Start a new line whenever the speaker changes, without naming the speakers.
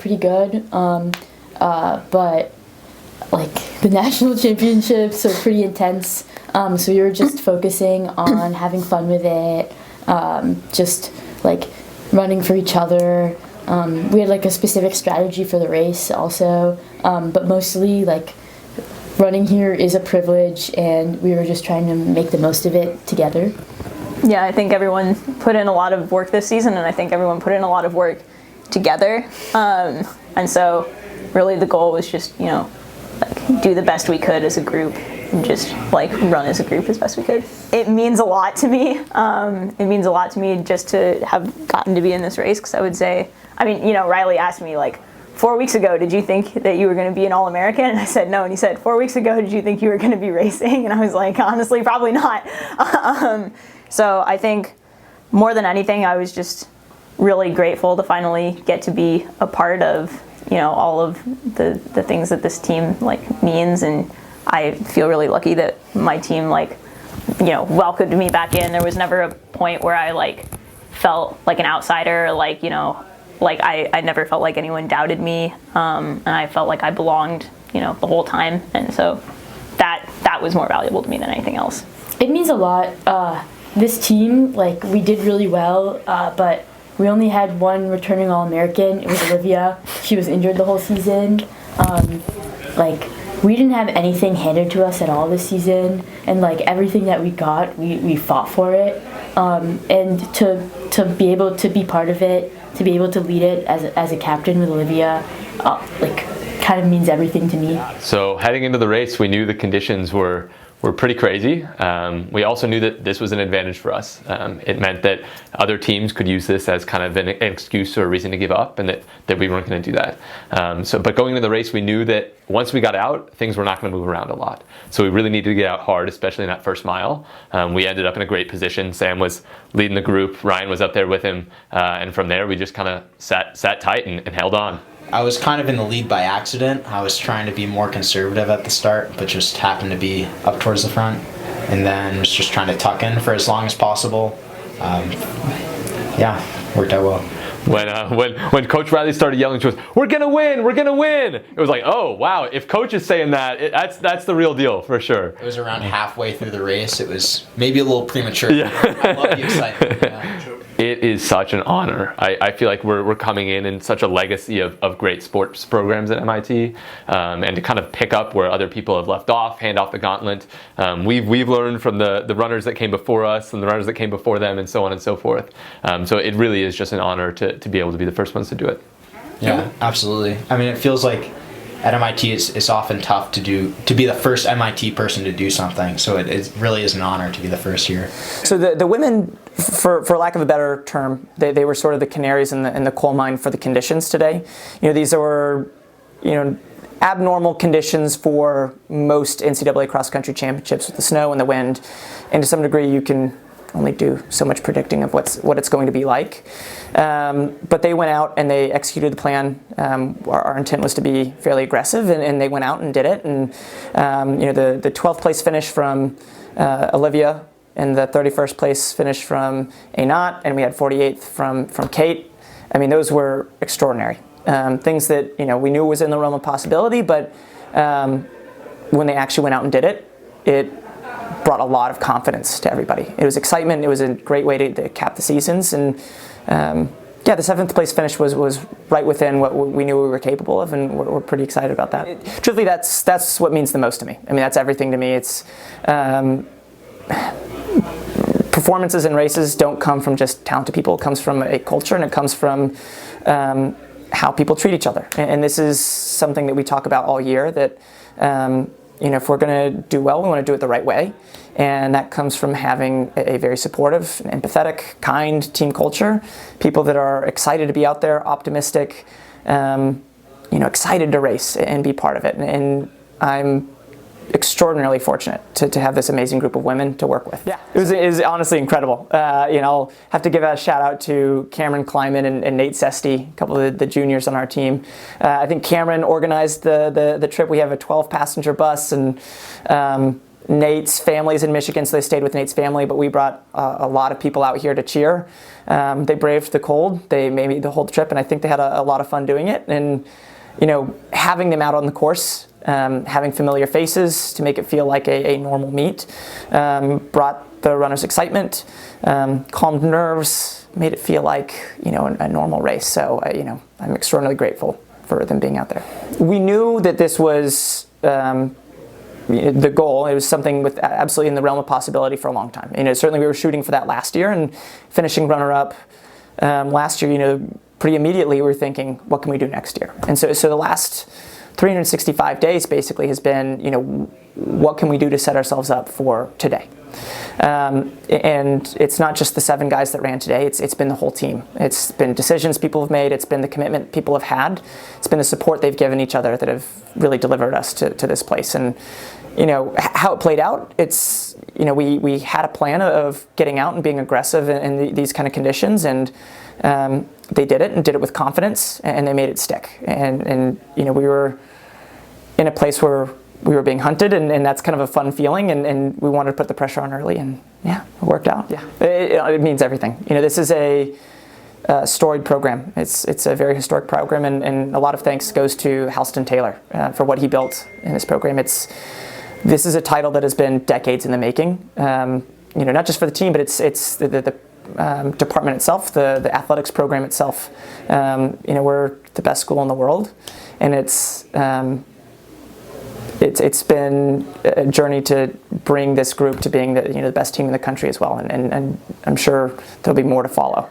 pretty good, but like the national championships are pretty intense. So we were just focusing on having fun with it, just like running for each other. We had like a specific strategy for the race also, but mostly like running here is a privilege, and we were just trying to make the most of it together.
Yeah, I think everyone put in a lot of work this season, and I think everyone put in a lot of work together. And so really the goal was just, like do the best we could as a group and just like run as a group as best we could. It means a lot to me. It means a lot to me just to have gotten to be in this race, because I would say, Riley asked me like, 4 weeks ago, did you think that you were going to be an All-American? And I said no. And he said, 4 weeks ago, did you think you were going to be racing? And I was like, honestly, probably not. So I think more than anything, I was just really grateful to finally get to be a part of, all of the things that this team like means. And I feel really lucky that my team welcomed me back in. There was never a point where I like felt like an outsider, I never felt like anyone doubted me, and I felt like I belonged, the whole time. And so that was more valuable to me than anything else.
It means a lot. This team, we did really well, but we only had one returning All-American. It was Olivia. She was injured the whole season. We didn't have anything handed to us at all this season, and everything that we got, we fought for it. And to be able to be part of it, to be able to lead it as a captain with Olivia, kind of means everything to me.
So heading into the race, we knew the conditions were pretty crazy. We also knew that this was an advantage for us. It meant that other teams could use this as kind of an excuse or a reason to give up, and that we weren't going to do that. But going into the race, we knew that once we got out, things were not going to move around a lot. So we really needed to get out hard, especially in that first mile. We ended up in a great position. Sam was leading the group. Ryan was up there with him. And from there, we just kind of sat tight and held on.
I was kind of in the lead by accident. I was trying to be more conservative at the start, but just happened to be up towards the front. And then was just trying to tuck in for as long as possible. Worked out well.
When Coach Riley started yelling to us, "We're gonna win! We're gonna win!" It was like, oh wow! If Coach is saying that, that's the real deal for sure.
It was around halfway through the race. It was maybe a little premature. Yeah. I love the excitement. Yeah.
It is such an honor. I feel like we're coming in such a legacy of great sports programs at MIT, and to kind of pick up where other people have left off, hand off the gauntlet. We've learned from the runners that came before us and the runners that came before them, and so on and so forth. So it really is just an honor to be able to be the first ones to do it.
Yeah, absolutely. I mean, it feels like at MIT it's often tough to be the first MIT person to do something. So it really is an honor to be the first here.
So the women, for lack of a better term, they were sort of the canaries in the coal mine for the conditions today. These were, abnormal conditions for most NCAA cross-country championships with the snow and the wind, and to some degree you can only do so much predicting of what it's going to be like. But they went out and they executed the plan. Our intent was to be fairly aggressive, and they went out and did it. And the 12th place finish from Olivia, and the 31st place finish from Einat, and we had 48th from Kate. I mean, those were extraordinary. Things that we knew was in the realm of possibility, but when they actually went out and did it, it brought a lot of confidence to everybody. It was excitement. It was a great way to cap the seasons, and the 7th place finish was right within what we knew we were capable of, and we're pretty excited about that. Truthfully, that's what means the most to me. I mean, that's everything to me. It's performances in races don't come from just talented people. It comes from a culture, and it comes from how people treat each other. And this is something that we talk about all year, that if we're going to do well, we want to do it the right way. And that comes from having a very supportive, empathetic, kind team culture. People that are excited to be out there, optimistic, excited to race and be part of it. And I'm extraordinarily fortunate to have this amazing group of women to work with. Yeah, it was honestly incredible. I'll have to give a shout out to Cameron Kleiman and Nate Sesti, a couple of the juniors on our team. I think Cameron organized the trip. We have a 12-passenger bus, and Nate's family's in Michigan, so they stayed with Nate's family, but we brought a lot of people out here to cheer. They braved the cold. They made me the whole trip, and I think they had a lot of fun doing it. And, having them out on the course, having familiar faces to make it feel like a normal meet, brought the runners excitement, calmed nerves, made it feel like, a normal race. So, I'm extraordinarily grateful for them being out there. We knew that this was the goal. It was something with absolutely in the realm of possibility for a long time. Certainly we were shooting for that last year, and finishing runner-up last year, pretty immediately we were thinking, what can we do next year? And so the last 365 days basically has been, what can we do to set ourselves up for today? And it's not just the 7 guys that ran today, it's been the whole team. It's been decisions people have made, it's been the commitment people have had, it's been the support they've given each other that have really delivered us to this place. And how it played out, it's, we had a plan of getting out and being aggressive in these kind of conditions, and they did it, and did it with confidence, and they made it stick. And we were in a place where we were being hunted, and that's kind of a fun feeling, and we wanted to put the pressure on early, and yeah, it worked out. Yeah, it means everything. This is a storied program. It's a very historic program, and a lot of thanks goes to Halston Taylor for what he built in this program. This is a title that has been decades in the making. Not just for the team, but it's the department itself, the athletics program itself. We're the best school in the world, and it's been a journey to bring this group to being the best team in the country as well, and I'm sure there'll be more to follow.